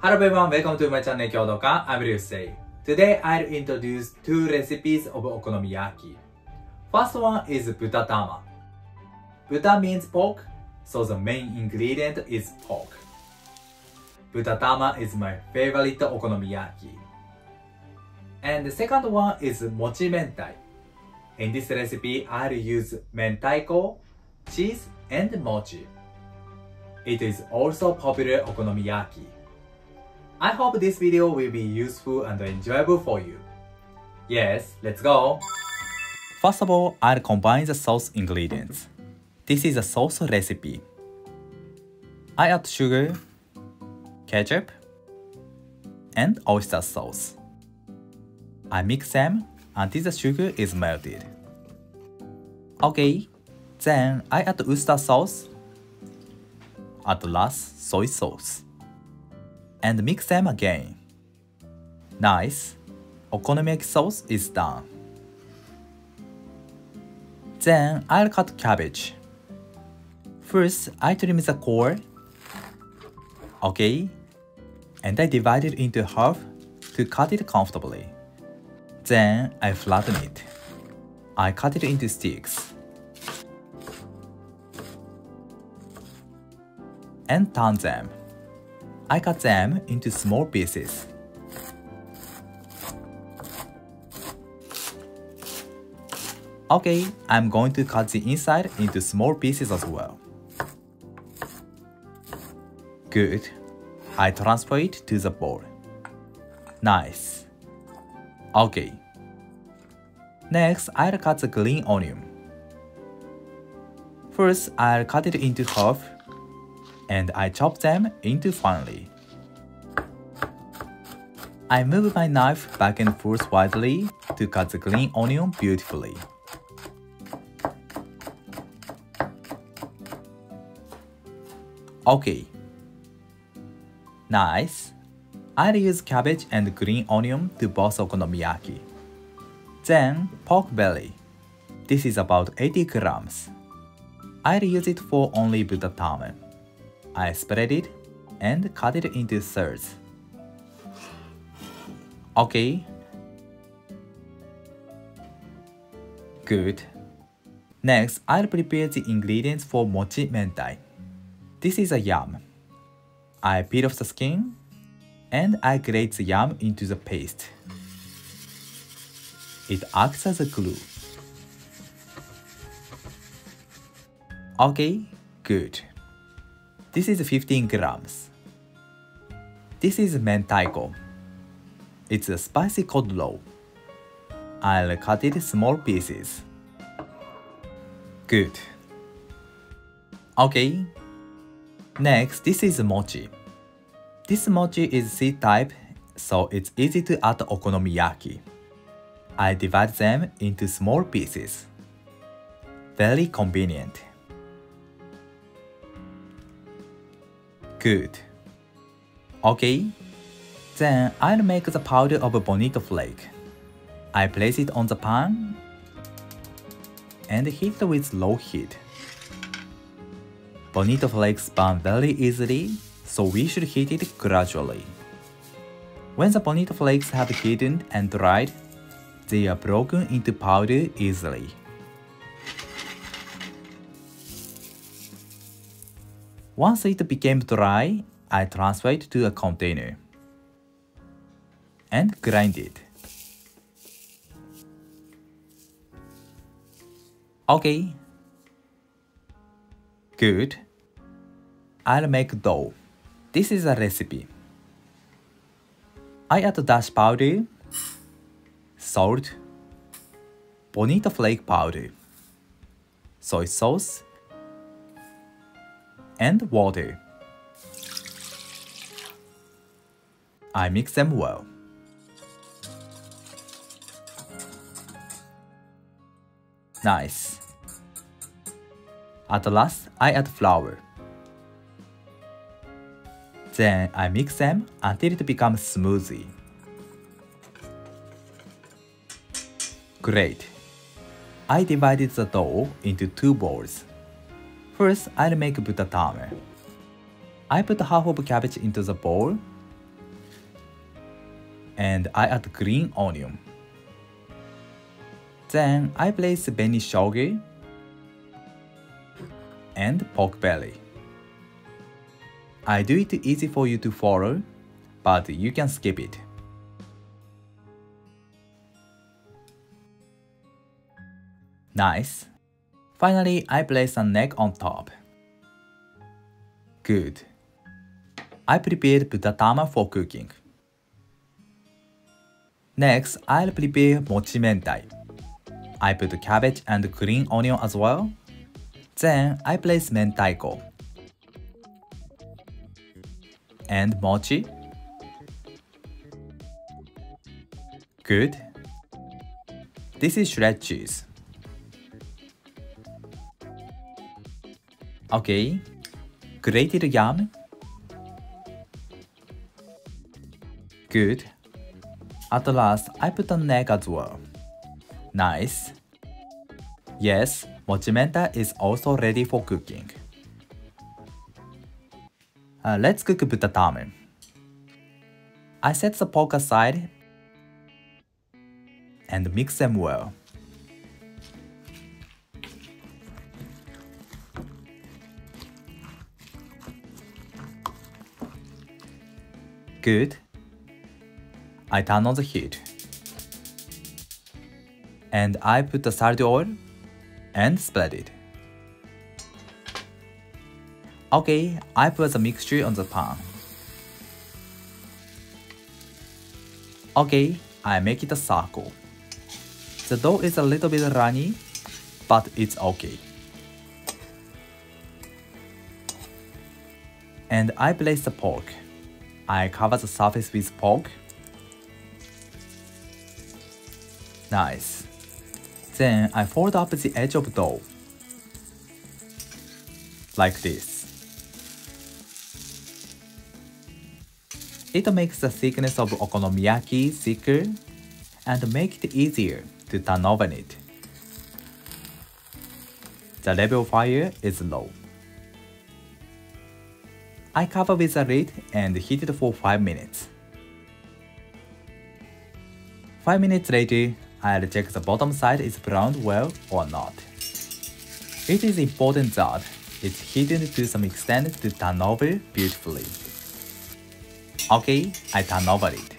Hello everyone, welcome to my channel Kyodoka. I'm Ryusei. Today I'll introduce two recipes of okonomiyaki. First one is Butatama. Buta means pork, so the main ingredient is pork. Butatama is my favorite okonomiyaki. And the second one is Mochimentai. In this recipe, I'll use Mentaiko, cheese, and mochi. It is also popular okonomiyaki. I hope this video will be useful and enjoyable for you. Yes, let's go! First of all, I'll combine the sauce ingredients. This is a sauce recipe. I add sugar, ketchup, and oyster sauce. I mix them until the sugar is melted. Okay, then I add Worcester sauce, at last soy sauce, and mix them again. Nice! Okonomiyaki sauce is done. Then I'll cut cabbage. First, I trim the core. Okay, and I divide it into half to cut it comfortably. Then I flatten it. I cut it into sticks. And turn them. I cut them into small pieces. Okay, I'm going to cut the inside into small pieces as well. Good. I transfer it to the bowl. Nice. Okay. Next, I'll cut the green onion. First, I'll cut it into half, and I chop them into finely. I move my knife back and forth widely to cut the green onion beautifully. Okay. Nice. I'll use cabbage and green onion to both okonomiyaki. Then pork belly. This is about 80 grams. I'll use it for only butatama. I spread it and cut it into thirds. Okay. Good. Next, I'll prepare the ingredients for Mochimentai. This is a yam. I peel off the skin and I grate the yam into the paste. It acts as a glue. Okay, good. This is 15 grams. This is Mentaiko. It's a spicy cod roll. I'll cut it small pieces. Good. Okay. Next, this is mochi. This mochi is seed type, so it's easy to add okonomiyaki. I divide them into small pieces. Very convenient. Good. Okay. Then I'll make the powder of Bonito flake. I place it on the pan and heat it with low heat. Bonito flakes burn very easily, so we should heat it gradually. When the Bonito flakes have heated and dried, they are broken into powder easily. Once it became dry, I transfer it to a container and grind it. Okay. Good. I'll make dough. This is a recipe. I add dashi powder, salt, Bonito flake powder, soy sauce, and water. I mix them well. Nice. At last, I add flour. Then I mix them until it becomes smoothie. Great. I divided the dough into two bowls. First, I'll make butatama. I put half of cabbage into the bowl and I add green onion. Then I place Beni shoga and pork belly. I do it easy for you to follow, but you can skip it. Nice. Finally, I place an egg on top. Good. I prepared Butatama for cooking. Next, I'll prepare Mochimentai. I put cabbage and green onion as well. Then I place Mentaiko and mochi. Good. This is shredded cheese. Okay. Grated yam. Good. At last, I put an egg as well. Nice. Yes, Mochimentai is also ready for cooking. Let's cook Butatama. I set the pork aside and mix them well. Good. I turn on the heat. And I put the salt oil and spread it. Okay, I put the mixture on the pan. Okay, I make it a circle. The dough is a little bit runny, but it's okay. And I place the pork. I cover the surface with pork. Nice. Then I fold up the edge of dough. Like this. It makes the thickness of okonomiyaki thicker and make it easier to turn over it. The level of fire is low. I cover with a lid and heat it for 5 minutes. 5 minutes later, I'll check the bottom side is browned well or not. It is important that it's heated to some extent to turn over beautifully. Okay, I turn over it.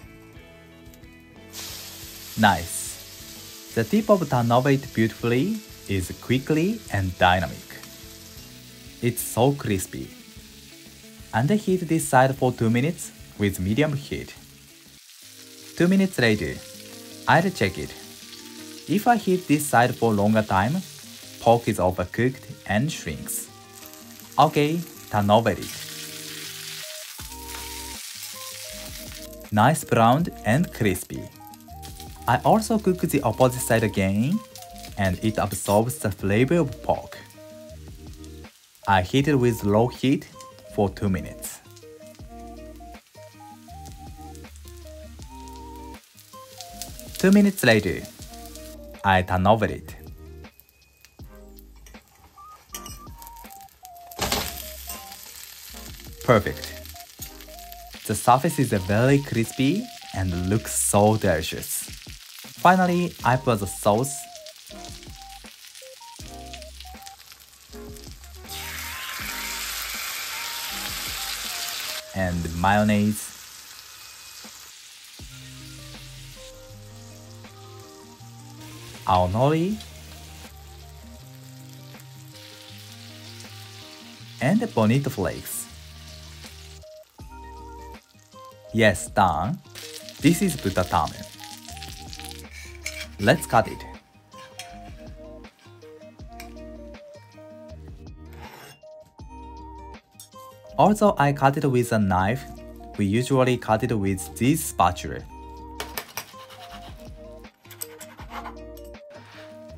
Nice. The tip of turn over it beautifully is quickly and dynamic. It's so crispy. And I heat this side for 2 minutes with medium heat. 2 minutes later, I'll check it. If I heat this side for longer time, pork is overcooked and shrinks. Okay, turn over it. Nice browned and crispy. I also cook the opposite side again, and it absorbs the flavor of pork. I heat it with low heat for 2 minutes. Two minutes later, I turn over it. Perfect. The surface is very crispy and looks so delicious. Finally, I put the sauce. And mayonnaise. Aonori. And Bonito flakes. Yes, done. This is Butatama. Let's cut it. Although I cut it with a knife, we usually cut it with this spatula.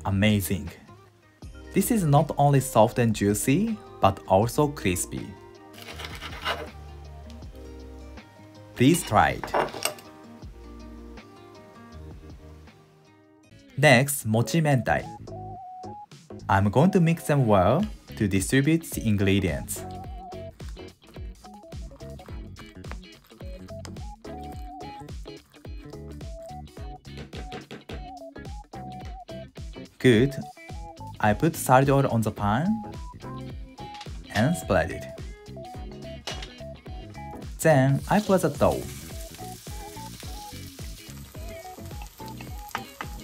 Amazing! This is not only soft and juicy, but also crispy. Please try it. Next, Mochimentai. I'm going to mix them well to distribute the ingredients. Good. I put salad oil on the pan and spread it. Then I put the dough.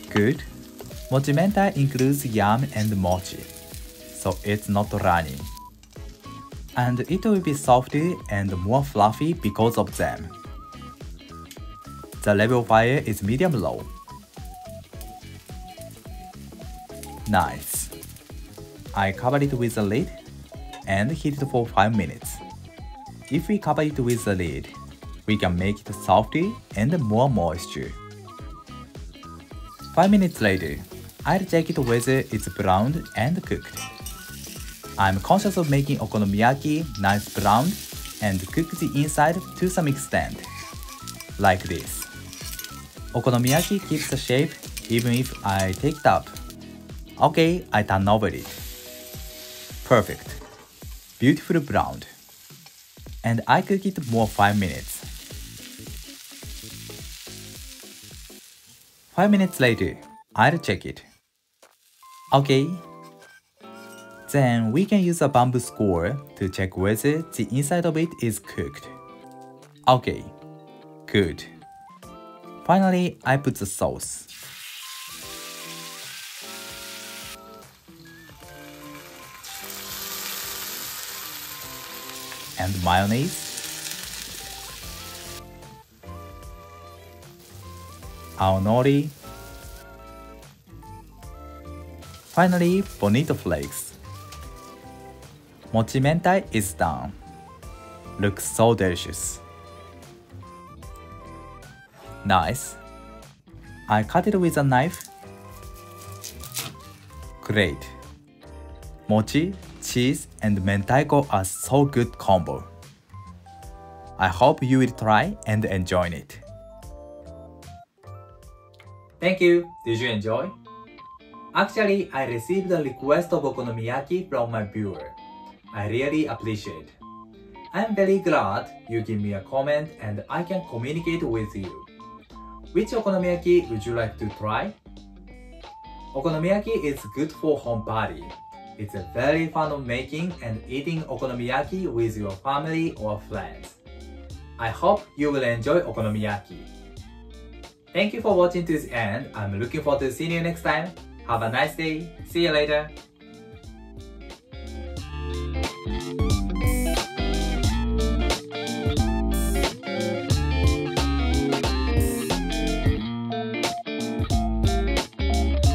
Good. Mochimentai includes yam and mochi, so it's not runny. And it will be softer and more fluffy because of them. The level of fire is medium-low. Nice. I cover it with a lid and heat it for 5 minutes. If we cover it with the lid, we can make it softer and more moisture. 5 minutes later, I'll check it whether it's browned and cooked. I'm conscious of making okonomiyaki nice brown and cook the inside to some extent, like this. Okonomiyaki keeps the shape even if I take it up. Okay, I turn over it. Perfect. Beautiful browned. And I cook it more 5 minutes. 5 minutes later, I'll check it. Okay. Then we can use a bamboo skewer to check whether the inside of it is cooked. Okay. Good. Finally, I put the sauce. And mayonnaise. Aonori. Finally, Bonito flakes. Mochimentai is done. Looks so delicious. Nice. I cut it with a knife. Great. Mochi, cheese, and Mentaiko are so good combo. I hope you will try and enjoy it. Thank you. Did you enjoy? Actually, I received a request of okonomiyaki from my viewer. I really appreciate. I'm very glad you give me a comment and I can communicate with you. Which okonomiyaki would you like to try? Okonomiyaki is good for home party. It's a very fun of making and eating okonomiyaki with your family or friends. I hope you will enjoy okonomiyaki. Thank you for watching to the end. I'm looking forward to seeing you next time. Have a nice day. See you later.